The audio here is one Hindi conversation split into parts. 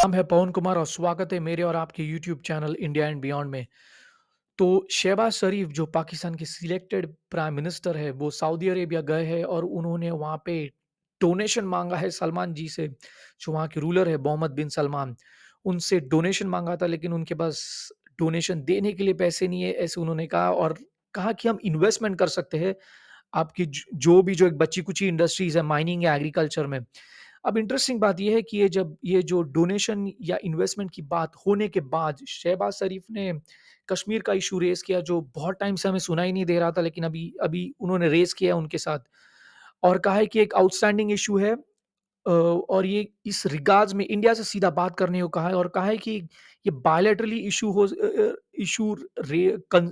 नाम है पवन कुमार और स्वागत है मेरे और आपके YouTube channel India and beyond में। तो शहबाज शरीफ जो पाकिस्तान के सिलेक्टेड प्राइम मिनिस्टर है, वो सऊदी अरेबिया गए हैं और उन्होंने वहाँ पे डोनेशन माँगा है सलमान जी से, जो वहाँ के रूलर है मोहम्मद बिन सलमान। उनसे डोनेशन माँगा था लेकिन उनके पास डोनेशन देने के लिए पैसे नहीं है, ऐसे उन्होंने कहा और कहा कि हम इन्वेस्टमेंट कर सकते हैं आपकी जो एक बची-कुची इंडस्ट्रीज़ है माइनिंग या एग्रीकल्चर में। अब इंटरेस्टिंग बात ये है कि ये जब ये जो डोनेशन या इन्वेस्टमेंट की बात होने के बाद शहबाज शरीफ ने कश्मीर का इशू रेज़ किया जो बहुत टाइम से हमें सुनाई नहीं दे रहा था लेकिन अभी अभी उन्होंने रेज़ किया है उनके साथ और कहा है कि एक आउटस्टैंडिंग इशू है और ये इस रिगार्ड्स में इंडिया से सीधा बात करने को कहा है और कहा है कि ये बायलैटरली इशू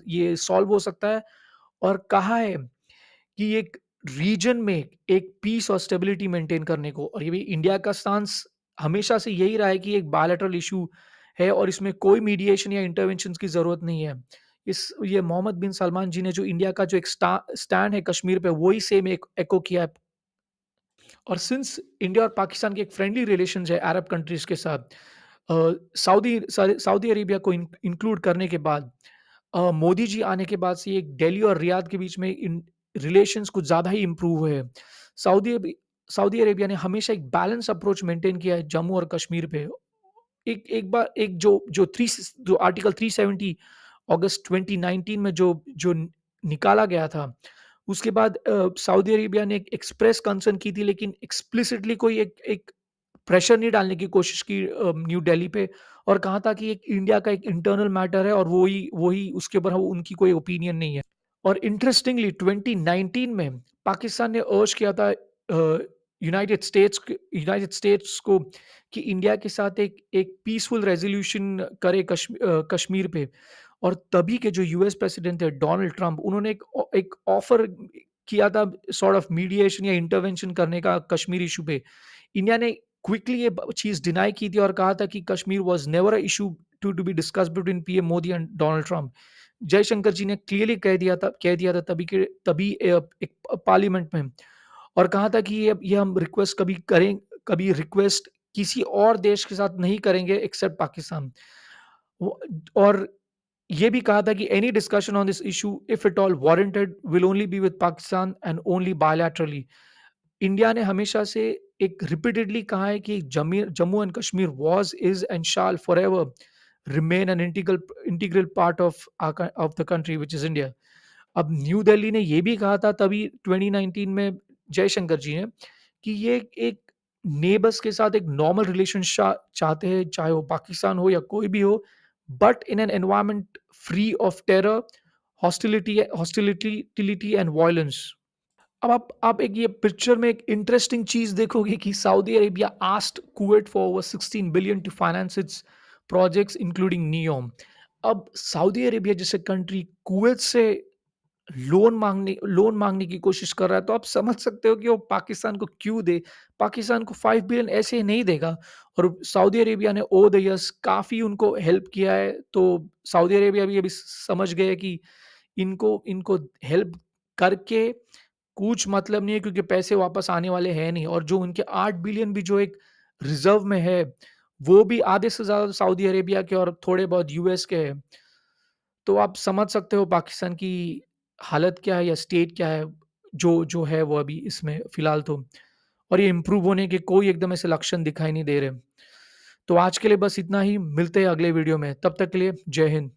ये सॉल्व हो सकता है और कहा है कि एक रीजन में एक पीस और स्टेबिलिटी मेंटेन करने को और ये भी इंडिया का स्टांस हमेशा से यही रहा है कि एक बायलैटरल इशू है और इसमें कोई मीडिएशन या इंटरवेंशन की ज़रूरत नहीं है। इस ये मोहम्मद बिन सलमान जी ने जो इंडिया का जो एक स्टैंड है कश्मीर पे वही सेम एक एको किया है और सिंस इंडिया और पाकिस्तान के एक फ्रेंडली रिलेशंस है अरब कंट्रीज़ के साथ सऊदी अरेबिया को इंक्लूड करने के बाद मोदी जी आने के बाद से एक दिल्ली और रियाद के बीच में इन रिलेशंस कुछ ज़्यादा ही इम्प्रूव हुए हैं। सऊदी अबी सऊदी अरेबिया ने हमेशा एक बैलेंस अप्रोच मेंटेन किया है जम्मू और कश्मीर पे। एक एक बार एक जो आर्टिकल 370 अगस्त 2019 में जो निकाला गया था, उसके बाद सऊदी अरेबिया ने एक एक्सप्रेस कंसर्न की थी लेकिन एक्सप्लिसिटली कोई एक एक प्रेशर नहीं डालने की कोशिश की न्यू दिल्ली पे और कहा था कि एक इंडिया का एक इंटरनल मैटर है और वो ही उसके ऊपर उनकी कोई ओपिनियन नहीं है। और इंटरेस्टिंगली 2019 में पाकिस्तान ने अर्ज किया था यूनाइटेड स्टेट्स को कि इंडिया के साथ एक एक पीसफुल रेज़ोल्यूशन करे कश्मीर पे और तभी के जो यूएस प्रेसिडेंट थे डोनाल्ड ट्रम्प उन्होंने एक ऑफ़र किया था सॉर्ट ऑफ मीडिएशन या इंटरवेंशन करने का कश्मीर इश्यू पे। इंडिया ने क्विकली ये चीज़ डिनाई की थी और कहा था कि Kashmir was never a issue to be discussed between PM Modi and Donald Trump. Jaishankar ji ने क्लियरली कह दिया था तभी एक पार्लियामेंट में और कहा था कि ये हम रिक्वेस्ट कभी रिक्वेस्ट किसी और देश के साथ नहीं करेंगे एक्सेप्ट पाकिस्तान। वो और ये भी कहा था कि any discussion on this issue if at all warranted will only be with Pakistan and only bilaterally. India ने हमेशा से एक रिपीटेडली कहा है कि Jammu and Kashmir was is and shall forever remain an integral part of the country which is India. अब न्यू दिल्ली ने ये भी कहा था तभी 2019 में जयशंकर जी ने कि ये एक नेबर्स के साथ एक नॉर्मल रिलेशन चाहते हैं चाहे वो पाकिस्तान हो या कोई भी हो but in an environment free of terror hostility and violence. अब आप एक ये पिक्चर में एक इंटरेस्टिंग चीज़ देखोगे कि Saudi Arabia asked Kuwait for over 16 billion to finance its projects including Neom. अब सऊदी अरेबिया जैसे कंट्री कुवैत से लोन माँगने की कोशिश कर रहा है, तो आप समझ सकते हो कि वो पाकिस्तान को क्यों दे। पाकिस्तान को 5 बिलियन ऐसे ही नहीं देगा और सऊदी अरेबिया ने ओवर द ईयर्स काफ़ी उनको हेल्प किया है, तो सऊदी अरेबिया भी अभी समझ गए हैं कि इनको इनको हेल्प करके कुछ मतलब नहीं है क्योंकि पैसे वापस आने वाले हैं नहीं और जो उनके 8 बिलियन भी जो एक रिज़र्व में है, वो भी आधे से ज़्यादा सऊदी अरेबिया के और थोड़े बहुत यूएस के हैं। तो आप समझ सकते हो पाकिस्तान की हालत क्या है या स्टेट क्या है, जो है वो अभी इसमें फ़िलहाल तो और ये इम्प्रूव होने के कोई एकदम ऐसे लक्षण दिखाई नहीं दे रहे। तो आज के लिए बस इतना ही, मिलते हैं अगले वीडियो में, तब तक के लिए जय हिंद।